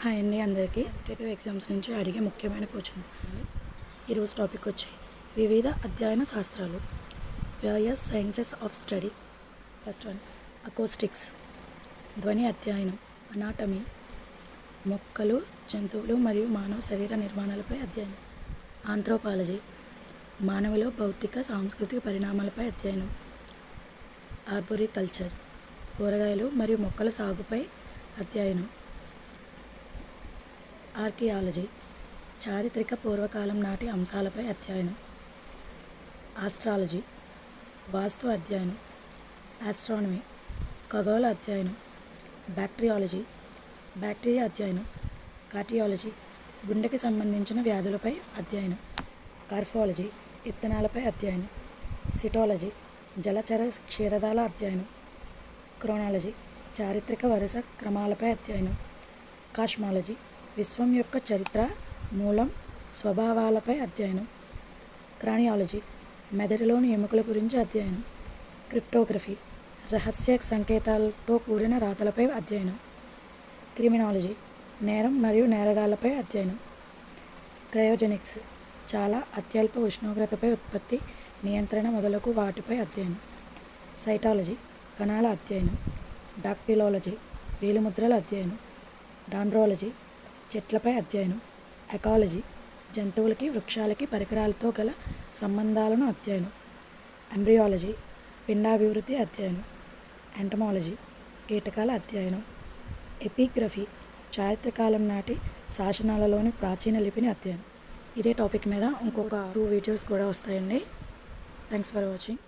Hi అండి అందరికీ. Competitive exams నుంచి అడిగే ముఖ్యమైన క్వశ్చన్. ఈరోజు టాపిక్ వచ్చాయి వివిధ అధ్యయన శాస్త్రాలు, various sciences of study. First one acoustics, ధ్వని అధ్యయనం, అనాటమీ, మొక్కలు, జంతువులు మరియు మానవ శరీర నిర్మాణాలపై అధ్యయనం. ఆంథ్రోపాలజీ, మానవుల భౌతిక సాంస్కృతిక పరిణామాలపై అధ్యయనం. ఆర్బోరికల్చర్, కూరగాయలు మరియు మొక్కల సాగుపై అధ్యయనం. ఆర్కియాలజీ, చారిత్రక పూర్వకాలం నాటి అంశాలపై అధ్యయనం. ఆస్ట్రాలజీ, వాస్తు అధ్యయనం. ఆస్ట్రానమీ, ఖగోళ అధ్యయనం. బ్యాక్టీరియాలజీ, బ్యాక్టీరియా అధ్యయనం. కార్డియాలజీ, గుండెకి సంబంధించిన వ్యాధులపై అధ్యయనం. కార్ఫాలజీ, విత్తనాలపై అధ్యయనం. సిటాలజీ, జలచర క్షీరదాల అధ్యయనం. క్రోనాలజీ, చారిత్రక వరుస క్రమాలపై అధ్యయనం. కాస్మాలజీ, విశ్వం యొక్క చరిత్ర, మూలం, స్వభావాలపై అధ్యయనం. క్రానియాలజీ, మెదడులోని ఎముకల గురించి అధ్యయనం. క్రిప్టోగ్రఫీ, రహస్య సంకేతాలతో కూడిన రాతలపై అధ్యయనం. క్రిమినాలజీ, నేరం మరియు నేరగాళ్లపై అధ్యయనం. క్రయోజెనిక్స్, చాలా అత్యల్ప ఉష్ణోగ్రతపై ఉత్పత్తి, నియంత్రణ మొదలగు వాటిపై అధ్యయనం. సైటాలజీ, కణాల అధ్యయనం. డాక్టిలోలజీ, వేలిముద్రల అధ్యయనం. డాండ్రాలజీ, చెట్లపై అధ్యయనం. ఎకాలజీ, జంతువులకి, వృక్షాలకి, పరికరాలతో గల సంబంధాలను అధ్యయనం. ఎంబ్రియాలజీ, పిండాభివృద్ధి అధ్యయనం. ఎంటమాలజీ, కీటకాల అధ్యయనం. ఎపిగ్రఫీ, చారిత్రకాలం నాటి శాసనాలలోని ప్రాచీన లిపిని అధ్యయనం. ఇదే టాపిక్ మీద ఇంకొక 2 వీడియోస్ కూడా వస్తాయండి. Thanks for watching.